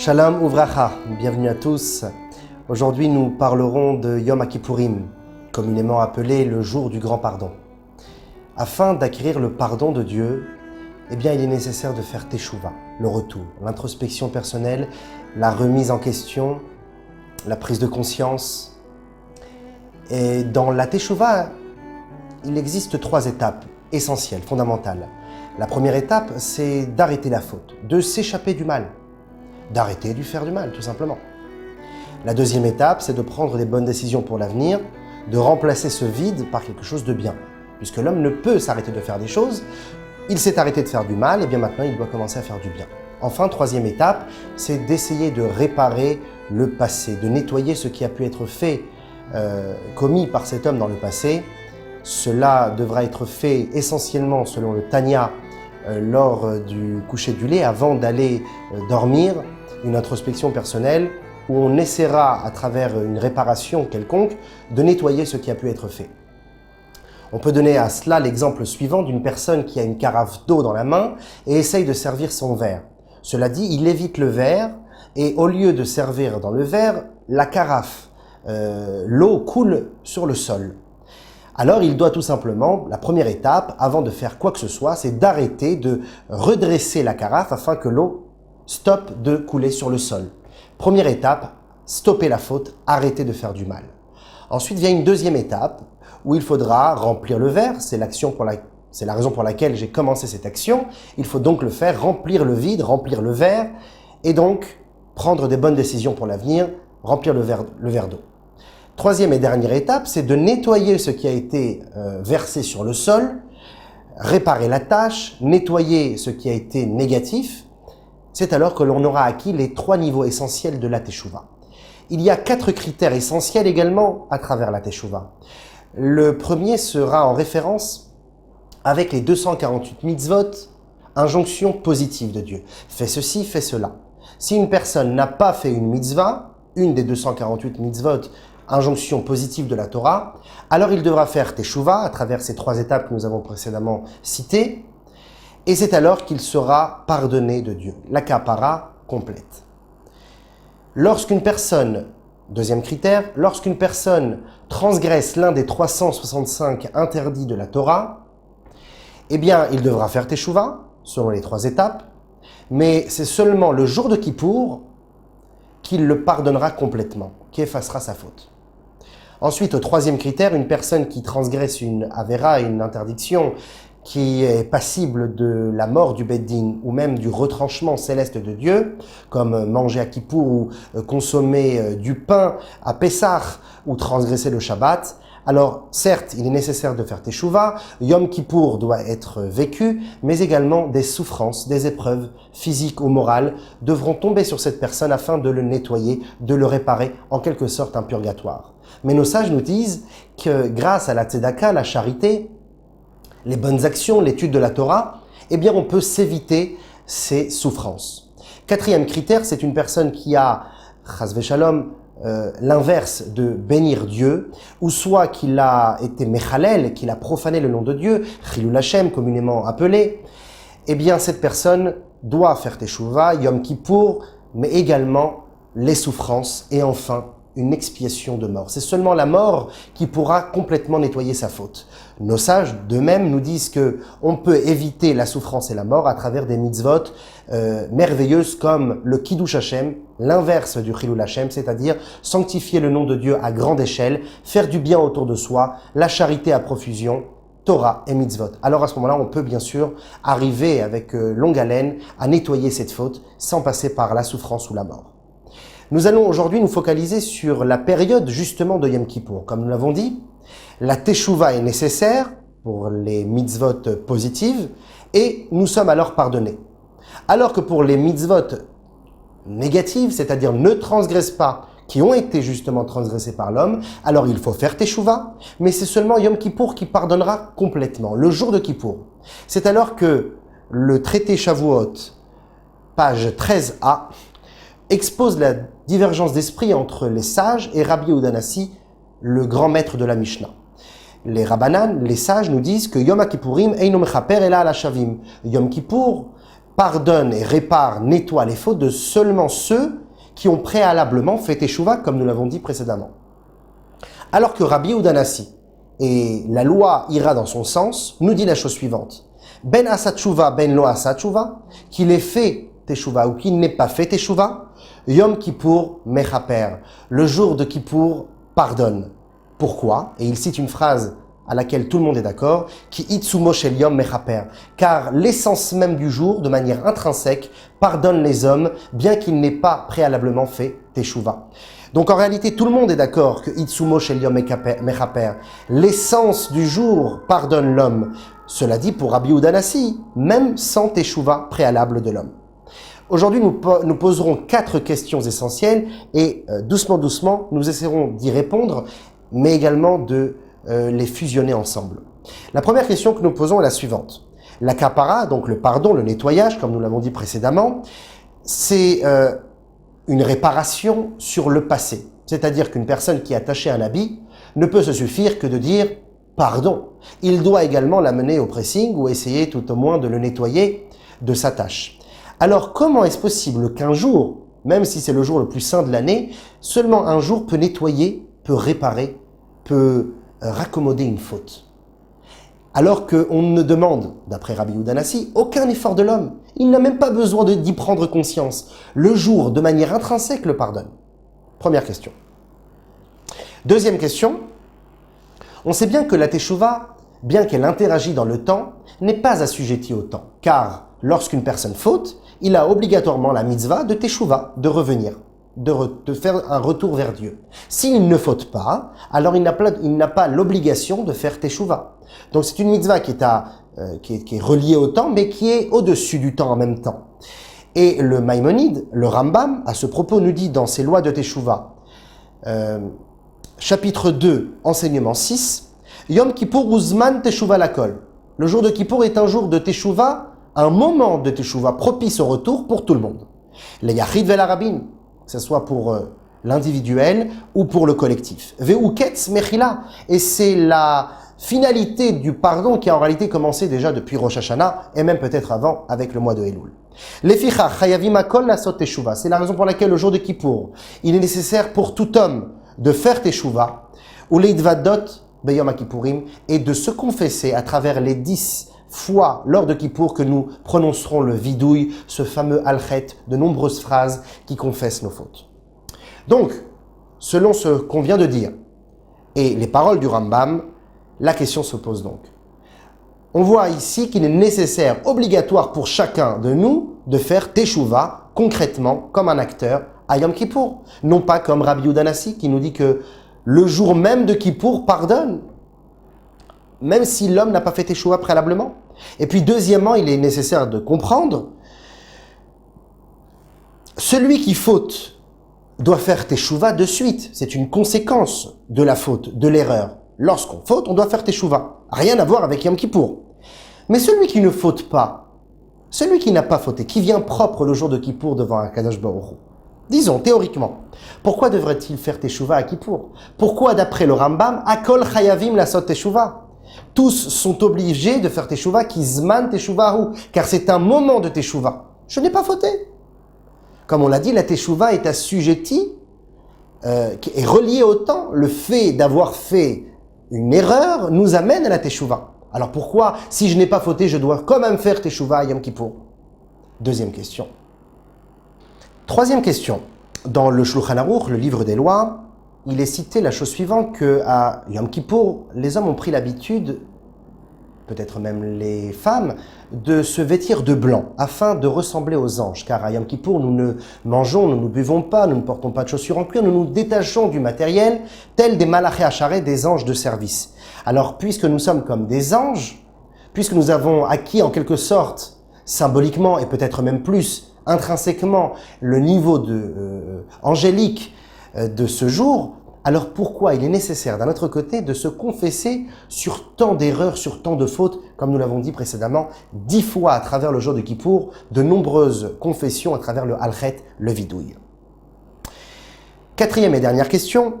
Shalom Uvracha, bienvenue à tous. Aujourd'hui nous parlerons de Yom Kippourim, communément appelé le jour du grand pardon. Afin d'acquérir le pardon de Dieu, il est nécessaire de faire Teshuvah, le retour, l'introspection personnelle, la remise en question, la prise de conscience. Et dans la Teshuvah, il existe 3 étapes essentielles, fondamentales. La première étape, c'est d'arrêter la faute, de s'échapper du mal, d'arrêter de faire du mal, tout simplement. La deuxième étape, c'est de prendre des bonnes décisions pour l'avenir, de remplacer ce vide par quelque chose de bien. Puisque l'homme ne peut s'arrêter de faire des choses, il s'est arrêté de faire du mal, et bien maintenant il doit commencer à faire du bien. Enfin, troisième étape, c'est d'essayer de réparer le passé, de nettoyer ce qui a pu être fait, commis par cet homme dans le passé. Cela devra être fait essentiellement selon le Tanya lors du coucher du lait, avant d'aller dormir, une introspection personnelle où on essaiera, à travers une réparation quelconque, de nettoyer ce qui a pu être fait. On peut donner à cela l'exemple suivant d'une personne qui a une carafe d'eau dans la main et essaye de servir son verre. Cela dit, il évite le verre et au lieu de servir dans le verre, la carafe, l'eau coule sur le sol. Alors il doit tout simplement, la première étape, avant de faire quoi que ce soit, c'est d'arrêter, de redresser la carafe afin que l'eau stoppe de couler sur le sol. Première étape, stopper la faute, arrêter de faire du mal. Ensuite vient une deuxième étape où il faudra remplir le verre, c'est la raison pour laquelle j'ai commencé cette action. Il faut donc le faire, remplir le vide, remplir le verre et donc prendre des bonnes décisions pour l'avenir, remplir le verre d'eau. Troisième et dernière étape, c'est de nettoyer ce qui a été versé sur le sol, réparer la tâche, nettoyer ce qui a été négatif. C'est alors que l'on aura acquis les 3 niveaux essentiels de la Teshuvah. Il y a 4 critères essentiels également à travers la Teshuvah. Le premier sera en référence avec les 248 mitzvot, injonctions positives de Dieu. Fais ceci, fais cela. Si une personne n'a pas fait une mitzvah, une des 248 mitzvot, injonction positive de la Torah, alors il devra faire Teshuvah à travers ces 3 étapes que nous avons précédemment citées, et c'est alors qu'il sera pardonné de Dieu, la kapara complète. Lorsqu'une personne, deuxième critère, lorsqu'une personne transgresse l'un des 365 interdits de la Torah, il devra faire Teshuvah, selon les 3 étapes, mais c'est seulement le jour de Kippour qu'il le pardonnera complètement, qui effacera sa faute. Ensuite, au 3e critère, une personne qui transgresse une avéra, une interdiction, qui est passible de la mort du Beddin ou même du retranchement céleste de Dieu, comme manger à Kippour ou consommer du pain à Pessah ou transgresser le Shabbat, alors certes, il est nécessaire de faire Teshuvah, Yom Kippour doit être vécu, mais également des souffrances, des épreuves physiques ou morales devront tomber sur cette personne afin de le nettoyer, de le réparer, en quelque sorte un purgatoire. Mais nos sages nous disent que grâce à la tzedaka, la charité, les bonnes actions, l'étude de la Torah, on peut s'éviter ces souffrances. 4e critère, c'est une personne qui a, chas v'shalom, l'inverse de bénir Dieu, ou soit qu'il a été mechalel, qu'il a profané le nom de Dieu, chilul Hashem communément appelé, cette personne doit faire Teshuvah, Yom Kippour, mais également les souffrances et enfin une expiation de mort. C'est seulement la mort qui pourra complètement nettoyer sa faute. Nos sages, d'eux-mêmes, nous disent que on peut éviter la souffrance et la mort à travers des mitzvot merveilleuses comme le Kiddush Hashem, l'inverse du Chilul Hashem, c'est-à-dire sanctifier le nom de Dieu à grande échelle, faire du bien autour de soi, la charité à profusion, Torah et mitzvot. Alors à ce moment-là, on peut bien sûr arriver avec longue haleine à nettoyer cette faute sans passer par la souffrance ou la mort. Nous allons aujourd'hui nous focaliser sur la période justement de Yom Kippour. Comme nous l'avons dit, la Teshuvah est nécessaire pour les mitzvot positives et nous sommes alors pardonnés. Alors que pour les mitzvot négatives, c'est-à-dire ne transgresse pas, qui ont été justement transgressés par l'homme, alors il faut faire Teshuvah, mais c'est seulement Yom Kippour qui pardonnera complètement, le jour de Kippour. C'est alors que le traité Shavuot, page 13a, expose la divergence d'esprit entre les sages et Rabbi Yehuda Hanassi, le grand maître de la Mishnah. Les Rabbanan, les sages, nous disent que Yom Kippourim eino mechaper ela ala shavim. Yom Kippour pardonne et répare, nettoie les fautes de seulement ceux qui ont préalablement fait teshuva, comme nous l'avons dit précédemment. Alors que Rabbi Yehuda Hanassi, et la loi ira dans son sens, nous dit la chose suivante. Ben asa teshuva, ben lo asa teshuva, qu'il ait fait teshuva ou qu'il n'ait pas fait teshuva, Yom Kippour mechaper, le jour de Kippour pardonne. Pourquoi? Et il cite une phrase à laquelle tout le monde est d'accord, qui itsumo shel yom mechaper, car l'essence même du jour, de manière intrinsèque, pardonne les hommes, bien qu'il n'ait pas préalablement fait teshuva. Donc en réalité, tout le monde est d'accord que itsumo shel yom mechaper, l'essence du jour pardonne l'homme. Cela dit pour Rabbi Yehuda Hanassi, même sans teshuva préalable de l'homme. Aujourd'hui, nous poserons 4 questions essentielles et doucement, nous essaierons d'y répondre, mais également de les fusionner ensemble. La première question que nous posons est la suivante. La kapara, donc le pardon, le nettoyage, comme nous l'avons dit précédemment, c'est une réparation sur le passé. C'est-à-dire qu'une personne qui a taché un habit ne peut se suffire que de dire pardon. Il doit également l'amener au pressing ou essayer tout au moins de le nettoyer de sa tache. Alors comment est-ce possible qu'un jour, même si c'est le jour le plus saint de l'année, seulement un jour peut nettoyer, peut réparer, peut raccommoder une faute? Alors qu'on ne demande, d'après Rabbi Yehuda Hanassi, aucun effort de l'homme. Il n'a même pas besoin d'y prendre conscience. Le jour, de manière intrinsèque, le pardonne. Première question. Deuxième question. On sait bien que la teshuva, bien qu'elle interagit dans le temps, n'est pas assujettie au temps. Car lorsqu'une personne faute, il a obligatoirement la mitzvah de teshuva, de revenir, de faire un retour vers Dieu. S'il ne faute pas, alors il n'a pas l'obligation de faire teshuva. Donc c'est une mitzvah qui est reliée au temps, mais qui est au-dessus du temps en même temps. Et le Maïmonide, le Rambam, à ce propos, nous dit dans ses lois de teshuva, chapitre 2, enseignement 6, Yom Kippour Uzman teshuva lakol. Le jour de Kippour est un jour de teshuva, un moment de teshuva propice au retour pour tout le monde. Les yachid vel harabim, que ce soit pour l'individuel ou pour le collectif. Ve'uketz mechila, et c'est la finalité du pardon qui a en réalité commencé déjà depuis Rosh Hashanah et même peut-être avant avec le mois de Elul. Leficha chayavim hakol lasot teshuva, c'est la raison pour laquelle le jour de Kippour, il est nécessaire pour tout homme de faire teshuva ou leidvadot beyom kippourim, et de se confesser à travers les 10 fois lors de Kippour que nous prononcerons le vidouille, ce fameux alchet, de nombreuses phrases qui confessent nos fautes. Donc, selon ce qu'on vient de dire et les paroles du Rambam, la question se pose donc. On voit ici qu'il est nécessaire, obligatoire pour chacun de nous de faire teshuva concrètement comme un acteur à Yom Kippour, non pas comme Rabbi Yehuda Hanassi qui nous dit que le jour même de Kippour pardonne, même si l'homme n'a pas fait teshuva préalablement. Et puis deuxièmement, il est nécessaire de comprendre, celui qui faute doit faire teshuva de suite. C'est une conséquence de la faute, de l'erreur. Lorsqu'on faute, on doit faire teshuva. Rien à voir avec Yom Kippour. Mais celui qui ne faute pas, celui qui n'a pas fauté, qui vient propre le jour de Kippour devant Akadosh Baruch Hu, disons, théoriquement, pourquoi devrait-il faire teshuva à Kippour? Pourquoi, d'après le Rambam, Akol chayavim lasot teshuva? Tous sont obligés de faire teshuva ki zman teshuvahu, car c'est un moment de teshuva. Je n'ai pas fauté. Comme on l'a dit, la teshuva est assujettie, est reliée au temps. Le fait d'avoir fait une erreur nous amène à la teshuva. Alors pourquoi, si je n'ai pas fauté, je dois quand même faire teshuva à Yom Kippour? Deuxième question. Troisième question. Dans le Shulchan Aruch, le livre des lois, il est cité la chose suivante, que à Yom Kippour, les hommes ont pris l'habitude, peut-être même les femmes, de se vêtir de blanc afin de ressembler aux anges. Car à Yom Kippour, nous ne mangeons, nous ne buvons pas, nous ne portons pas de chaussures en cuir, nous nous détachons du matériel, tels des malachés acharés, des anges de service. Alors, puisque nous sommes comme des anges, puisque nous avons acquis en quelque sorte, symboliquement et peut-être même plus, intrinsèquement, le niveau angélique de ce jour, alors pourquoi il est nécessaire d'un autre côté de se confesser sur tant d'erreurs, sur tant de fautes, comme nous l'avons dit précédemment, 10 fois à travers le jour de Kippour, de nombreuses confessions à travers le halchet, le vidouille. Quatrième et dernière question,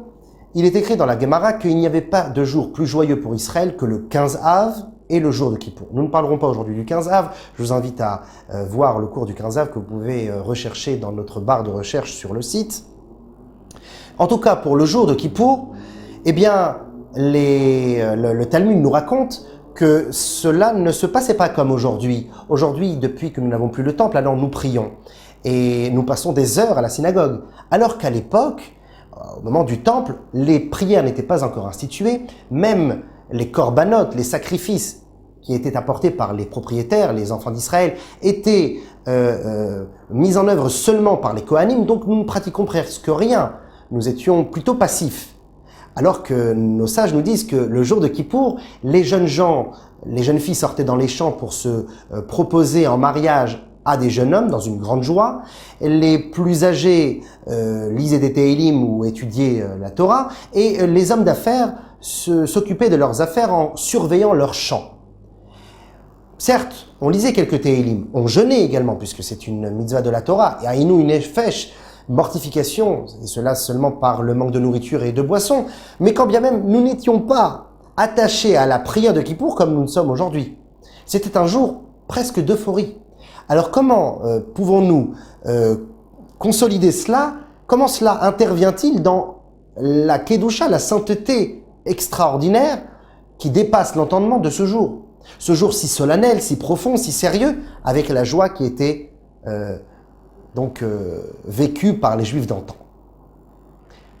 il est écrit dans la Gemara qu'il n'y avait pas de jour plus joyeux pour Israël que le 15 Av et le jour de Kippour. Nous ne parlerons pas aujourd'hui du 15 Av. Je vous invite à voir le cours du 15 Av que vous pouvez rechercher dans notre barre de recherche sur le site. En tout cas, pour le jour de Kippour, eh bien, le Talmud nous raconte que cela ne se passait pas comme aujourd'hui. Aujourd'hui, depuis que nous n'avons plus le temple, alors nous prions et nous passons des heures à la synagogue. Alors qu'à l'époque, au moment du temple, les prières n'étaient pas encore instituées, même les korbanot, les sacrifices qui étaient apportés par les propriétaires, les enfants d'Israël, étaient mis en œuvre seulement par les Kohanim, donc nous ne pratiquons presque rien. Nous étions plutôt passifs. Alors que nos sages nous disent que le jour de Kippour, les jeunes gens, les jeunes filles sortaient dans les champs pour se proposer en mariage à des jeunes hommes dans une grande joie. Les plus âgés lisaient des Tehillim ou étudiaient la Torah, et les hommes d'affaires s'occupaient de leurs affaires en surveillant leurs champs. Certes, on lisait quelques Tehillim, on jeûnait également, puisque c'est une mitzvah de la Torah, et Aïnou nefesh, mortification, et cela seulement par le manque de nourriture et de boissons, mais quand bien même nous n'étions pas attachés à la prière de Kippour comme nous le sommes aujourd'hui. C'était un jour presque d'euphorie. Alors comment pouvons-nous consolider cela? Comment cela intervient-il dans la Kedusha, la sainteté extraordinaire qui dépasse l'entendement de ce jour? Ce jour si solennel, si profond, si sérieux, avec la joie qui était vécue par les Juifs d'antan.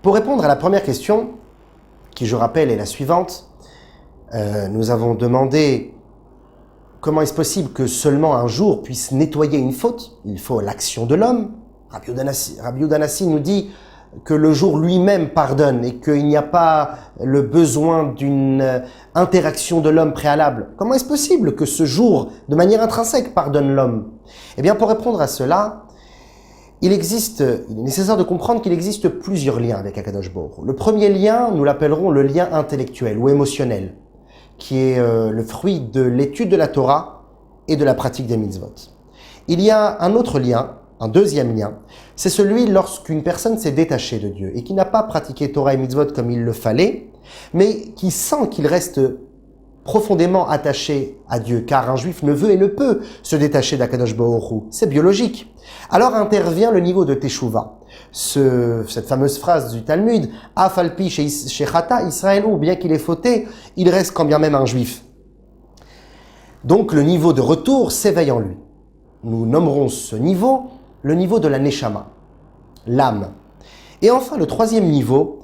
Pour répondre à la première question, qui je rappelle est la suivante, nous avons demandé comment est-ce possible que seulement un jour puisse nettoyer une faute? Il faut l'action de l'homme. Rabbi Yehuda Hanassi nous dit que le jour lui-même pardonne et qu'il n'y a pas le besoin d'une interaction de l'homme préalable. Comment est-ce possible que ce jour, de manière intrinsèque, pardonne l'homme? Eh bien, pour répondre à cela, il est nécessaire de comprendre qu'il existe plusieurs liens avec Akadosh Baruch Hu. Le premier lien, nous l'appellerons le lien intellectuel ou émotionnel, qui est le fruit de l'étude de la Torah et de la pratique des mitzvot. Il y a un autre lien, un deuxième lien, c'est celui lorsqu'une personne s'est détachée de Dieu et qui n'a pas pratiqué Torah et mitzvot comme il le fallait, mais qui sent qu'il reste profondément attaché à Dieu, car un juif ne veut et ne peut se détacher d'Akadosh Baruch Hu. C'est biologique. Alors intervient le niveau de Teshuvah. Cette fameuse phrase du Talmud, Afalpi shechata Israël, ou bien qu'il ait fauté, il reste quand bien même un juif. Donc le niveau de retour s'éveille en lui. Nous nommerons ce niveau le niveau de la Neshama, l'âme. Et enfin, le troisième niveau,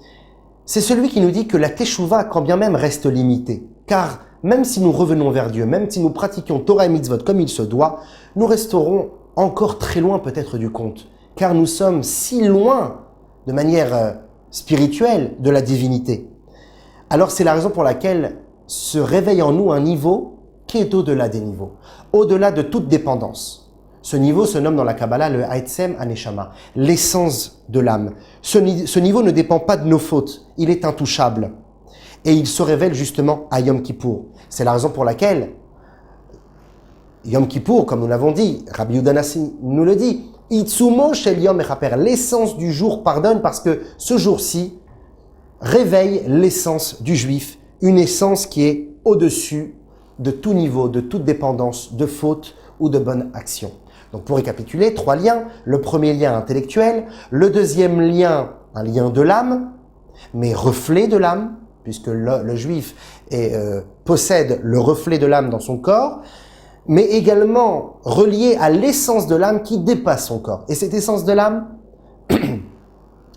c'est celui qui nous dit que la Teshuvah, quand bien même, reste limitée. Car même si nous revenons vers Dieu, même si nous pratiquions Torah et Mitzvot comme il se doit, nous resterons encore très loin peut-être du compte. Car nous sommes si loin, de manière spirituelle, de la divinité. Alors c'est la raison pour laquelle se réveille en nous un niveau qui est au-delà des niveaux, au-delà de toute dépendance. Ce niveau se nomme dans la Kabbalah le Ha'etzem HaNeshama, l'essence de l'âme. Ce niveau ne dépend pas de nos fautes, il est intouchable. Et il se révèle justement à Yom Kippour. C'est la raison pour laquelle Yom Kippour, comme nous l'avons dit, Rabbi Yehuda Hanassi nous le dit, Itzumo shel Yom Mechaper, l'essence du jour pardonne parce que ce jour-ci réveille l'essence du juif, une essence qui est au-dessus de tout niveau, de toute dépendance, de faute ou de bonne action. Donc pour récapituler, 3 liens. Le premier lien intellectuel, le deuxième lien, un lien de l'âme, mais reflet de l'âme, puisque le juif possède le reflet de l'âme dans son corps, mais également relié à l'essence de l'âme qui dépasse son corps. Et cette essence de l'âme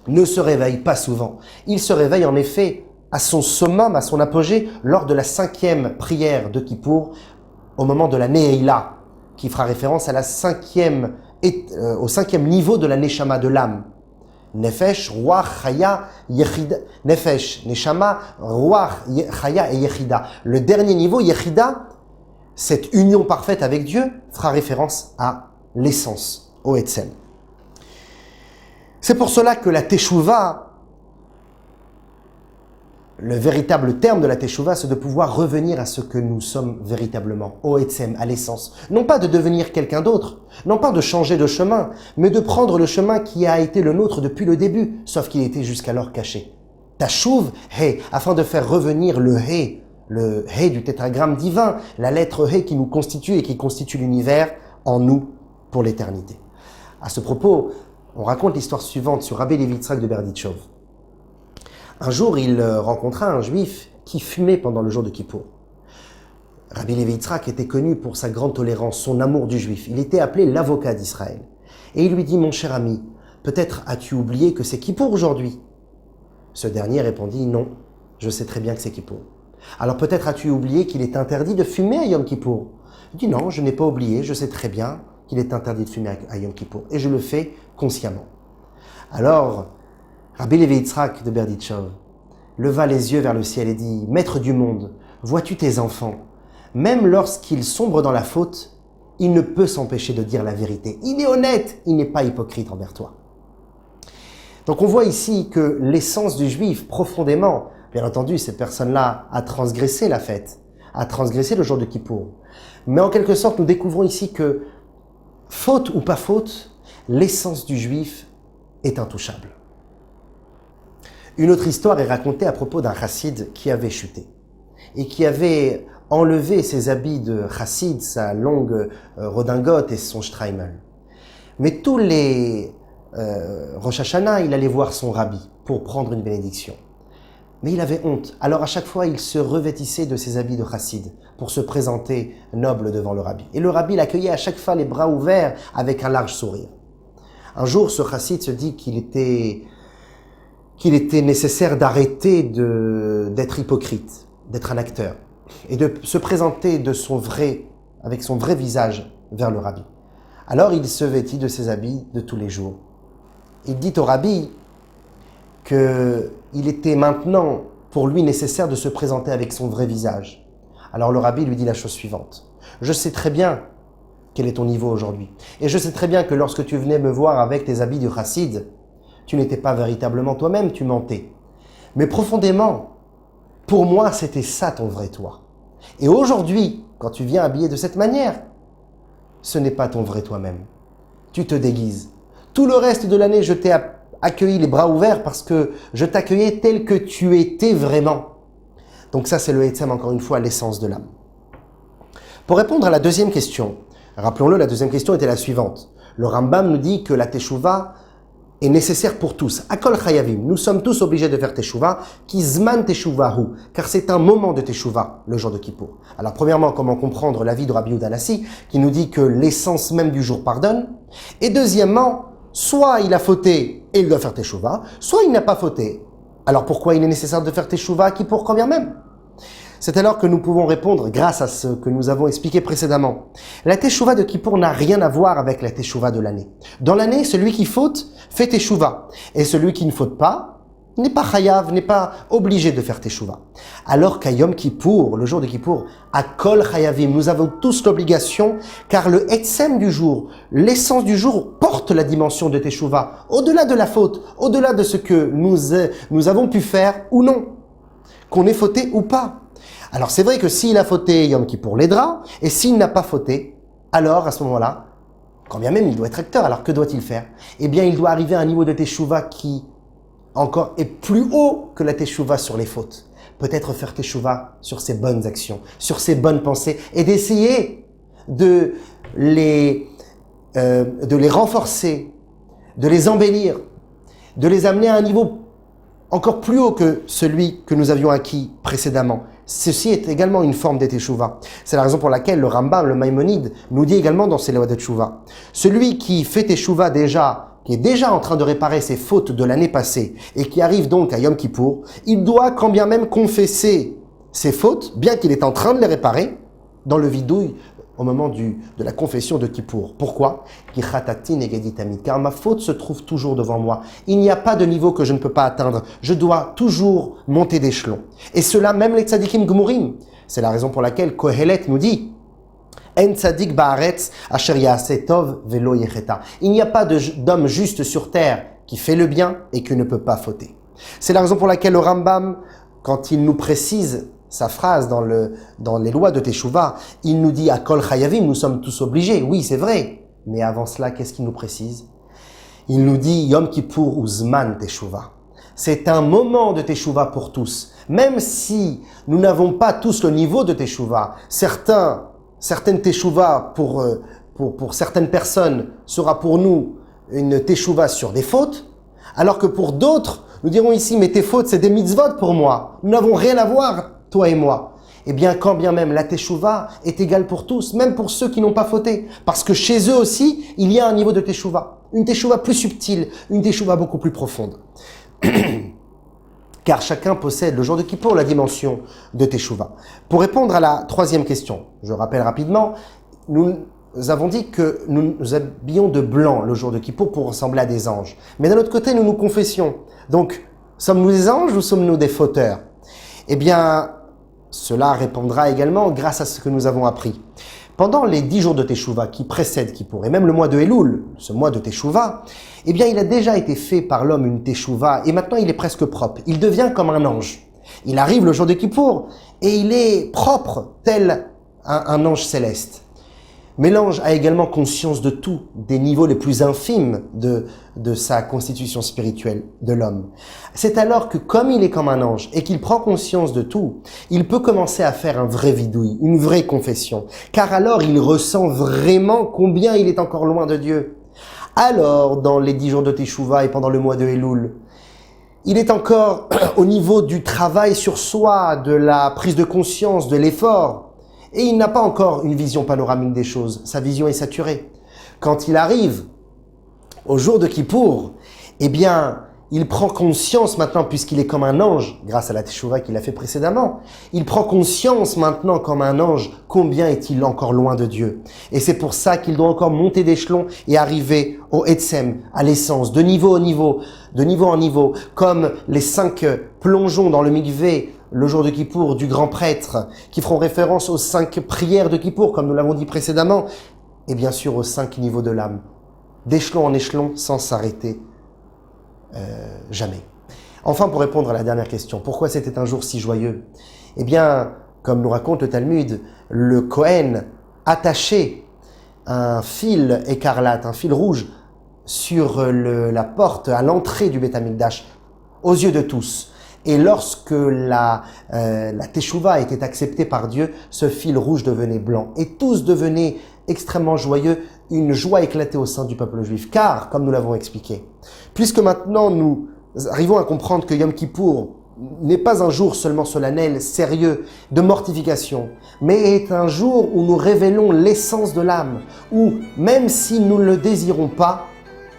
ne se réveille pas souvent. Il se réveille en effet à son summum, à son apogée, lors de la 5e prière de Kippour, au moment de la Neila, qui fera référence à au 5e niveau de la Neshama, de l'âme. Nefesh, Ruach, Chaya, Yechida. Nefesh, Neshama, Ruach, Chaya et Yechida. Le dernier niveau, Yechida, cette union parfaite avec Dieu, fera référence à l'essence, au Etzem. C'est pour cela que la Teshuvah, le véritable terme de la Teshuvah, c'est de pouvoir revenir à ce que nous sommes véritablement, au Etzem, à l'essence. Non pas de devenir quelqu'un d'autre, non pas de changer de chemin, mais de prendre le chemin qui a été le nôtre depuis le début, sauf qu'il était jusqu'alors caché. Tashuv, He, afin de faire revenir le He, le He du tétragramme divin, la lettre He qui nous constitue et qui constitue l'univers en nous pour l'éternité. À ce propos, on raconte l'histoire suivante sur Rabbi Levi Yitzhak de Berditchov. Un jour, il rencontra un juif qui fumait pendant le jour de Kippour. Rabbi Levi Yitzhak était connu pour sa grande tolérance, son amour du juif. Il était appelé l'avocat d'Israël. Et il lui dit, mon cher ami, peut-être as-tu oublié que c'est Kippour aujourd'hui? Ce dernier répondit, non, je sais très bien que c'est Kippour. Alors peut-être as-tu oublié qu'il est interdit de fumer à Yom Kippour? Il dit, non, je n'ai pas oublié, je sais très bien qu'il est interdit de fumer à Yom Kippour. Et je le fais consciemment. Alors, Rabbi Levi Yitzhak de Berditchov leva les yeux vers le ciel et dit, Maître du monde, vois-tu tes enfants? Même lorsqu'il sombre dans la faute, il ne peut s'empêcher de dire la vérité. Il est honnête, il n'est pas hypocrite envers toi. Donc on voit ici que l'essence du juif, profondément, bien entendu, cette personne-là a transgressé la fête, a transgressé le jour de Kippour. Mais en quelque sorte, nous découvrons ici que, faute ou pas faute, l'essence du juif est intouchable. Une autre histoire est racontée à propos d'un chassid qui avait chuté et qui avait enlevé ses habits de chassid, sa longue redingote et son shtreimel. Mais tous les Rosh Hashanah, il allait voir son rabbi pour prendre une bénédiction. Mais il avait honte. Alors à chaque fois, il se revêtissait de ses habits de chassid pour se présenter noble devant le rabbi. Et le rabbi l'accueillait à chaque fois les bras ouverts avec un large sourire. Un jour, ce chassid se dit qu'il était nécessaire d'arrêter d'être hypocrite, d'être un acteur, et de se présenter avec son vrai visage vers le rabbi. Alors il se vêtit de ses habits de tous les jours. Il dit au rabbi qu'il était maintenant pour lui nécessaire de se présenter avec son vrai visage. Alors le rabbi lui dit la chose suivante. Je sais très bien quel est ton niveau aujourd'hui. Et je sais très bien que lorsque tu venais me voir avec tes habits du chassid, tu n'étais pas véritablement toi-même, tu mentais. Mais profondément, pour moi, c'était ça ton vrai toi. Et aujourd'hui, quand tu viens habillé de cette manière, ce n'est pas ton vrai toi-même. Tu te déguises. Tout le reste de l'année, je t'ai accueilli les bras ouverts parce que je t'accueillais tel que tu étais vraiment. Donc ça, c'est le Etzem, encore une fois, l'essence de l'âme. Pour répondre à la deuxième question, rappelons-le, la deuxième question était la suivante. Le Rambam nous dit que la Teshuvah est nécessaire pour tous. Akol chayavim, nous sommes tous obligés de faire Teshuvah, ki zman teshuvahu, car c'est un moment de Teshuvah, le jour de Kippour. Alors premièrement, comment comprendre l'avis de Rabbi Yehuda Hanassi, qui nous dit que l'essence même du jour pardonne. Et deuxièmement, soit il a fauté et il doit faire Teshuvah, soit il n'a pas fauté. Alors pourquoi il est nécessaire de faire Teshuvah à Kippour quand bien même? C'est alors que nous pouvons répondre grâce à ce que nous avons expliqué précédemment. La Teshuvah de Kippour n'a rien à voir avec la Teshuvah de l'année. Dans l'année, celui qui faute fait Teshuvah. Et celui qui ne faute pas n'est pas chayav, n'est pas obligé de faire Teshuvah. Alors qu'à Yom Kippour, le jour de Kippour, à Kol Chayavim, nous avons tous l'obligation, car le Etzem du jour, l'essence du jour, porte la dimension de Teshuvah, au-delà de la faute, au-delà de ce que nous avons pu faire ou non, qu'on ait fauté ou pas. Alors c'est vrai que s'il a fauté, Yom Kippour l'aidera, et s'il n'a pas fauté, alors à ce moment-là, quand bien même il doit être acteur, alors que doit-il faire? Eh bien il doit arriver à un niveau de Teshuvah qui encore est plus haut que la Teshuvah sur les fautes. Peut-être faire Teshuvah sur ses bonnes actions, sur ses bonnes pensées, et d'essayer de les renforcer, de les embellir, de les amener à un niveau encore plus haut que celui que nous avions acquis précédemment. Ceci est également une forme de Teshuvah. C'est la raison pour laquelle le Rambam, le Maïmonide, nous dit également dans ses lois de Teshuvah. Celui qui fait Teshuvah qui est déjà en train de réparer ses fautes de l'année passée et qui arrive donc à Yom Kippour, il doit quand bien même confesser ses fautes, bien qu'il est en train de les réparer, dans le vidouille au moment de la confession de Kippour. Pourquoi? Car ma faute se trouve toujours devant moi. Il n'y a pas de niveau que je ne peux pas atteindre. Je dois toujours monter d'échelon. Et cela, même les tzadikim gmurim. C'est la raison pour laquelle Kohelet nous dit En tzadik ba'aretz asher ya'aseh tov velo yecheta. Il n'y a pas d'homme juste sur terre qui fait le bien et qui ne peut pas fauter. C'est la raison pour laquelle le Rambam, quand il nous précise sa phrase dans les lois de Teshuvah, il nous dit « Akol chayavim », nous sommes tous obligés. Oui, c'est vrai. Mais avant cela, qu'est-ce qu'il nous précise? Il nous dit « Yom Kippour ou Zman Teshuvah ». C'est un moment de teshuva pour tous. Même si nous n'avons pas tous le niveau de teshuva, certaines teshuva pour certaines personnes sera pour nous une teshuva sur des fautes, alors que pour d'autres, nous dirons ici, mais tes fautes, c'est des mitzvot pour moi. Nous n'avons rien à voir, toi et moi. Eh bien, quand bien même la teshuva est égale pour tous, même pour ceux qui n'ont pas fauté. Parce que chez eux aussi, il y a un niveau de teshuva. Une teshuva plus subtile, une teshuva beaucoup plus profonde. Car chacun possède le jour de Kippour la dimension de teshuva. Pour répondre à la troisième question, je rappelle rapidement, nous avons dit que nous nous habillons de blanc le jour de Kippour pour ressembler à des anges. Mais d'un autre côté, nous nous confessions. Donc, sommes-nous des anges ou sommes-nous des fauteurs? Eh bien, cela répondra également grâce à ce que nous avons appris. Pendant les 10 jours de Teshuvah qui précèdent Kippour, et même le mois de Elul, ce mois de Teshuvah, eh bien, il a déjà été fait par l'homme une Teshuvah, et maintenant il est presque propre. Il devient comme un ange. Il arrive le jour de Kippour, et il est propre, tel un ange céleste. Mais l'ange a également conscience de tout, des niveaux les plus infimes de sa constitution spirituelle de l'homme. C'est alors que comme il est comme un ange et qu'il prend conscience de tout, il peut commencer à faire un vrai vidouille, une vraie confession. Car alors il ressent vraiment combien il est encore loin de Dieu. Alors, dans les 10 jours de Teshuvah et pendant le mois de Elul, il est encore au niveau du travail sur soi, de la prise de conscience, de l'effort. Et il n'a pas encore une vision panoramique des choses. Sa vision est saturée. Quand il arrive au jour de Kippour, eh bien, il prend conscience maintenant, puisqu'il est comme un ange, grâce à la Teshuvah qu'il a fait précédemment, il prend conscience maintenant comme un ange, combien est-il encore loin de Dieu. Et c'est pour ça qu'il doit encore monter d'échelon et arriver au Etzem, à l'essence, de niveau en niveau, comme les 5 plongeons dans le mikvé, le jour de Kippour, du grand prêtre, qui feront référence aux 5 prières de Kippour, comme nous l'avons dit précédemment, et bien sûr aux 5 niveaux de l'âme, d'échelon en échelon, sans s'arrêter jamais. Enfin, pour répondre à la dernière question, pourquoi c'était un jour si joyeux? Eh bien, comme nous raconte le Talmud, le Kohen attachait un fil écarlate, un fil rouge, sur la porte à l'entrée du Beth Amikdash, aux yeux de tous. Et lorsque la Teshuvah était acceptée par Dieu, ce fil rouge devenait blanc. Et tous devenaient extrêmement joyeux, une joie éclatait au sein du peuple juif. Car, comme nous l'avons expliqué, puisque maintenant nous arrivons à comprendre que Yom Kippour n'est pas un jour seulement solennel, sérieux, de mortification, mais est un jour où nous révélons l'essence de l'âme, où, même si nous ne le désirons pas,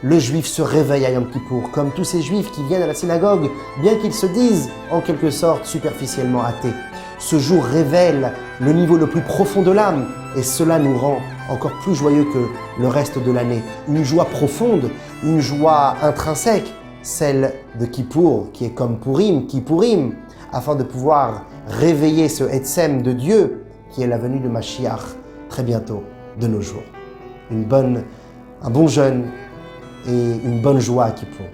le juif se réveille à Yom Kippour, comme tous ces juifs qui viennent à la synagogue, bien qu'ils se disent, en quelque sorte, superficiellement athées. Ce jour révèle le niveau le plus profond de l'âme, et cela nous rend encore plus joyeux que le reste de l'année. Une joie profonde, une joie intrinsèque, celle de Kippour, qui est comme Purim, Kippourim, afin de pouvoir réveiller ce Etzem de Dieu, qui est la venue de Mashiach, très bientôt, de nos jours. Un bon jeûne, et une bonne joie à Kippour.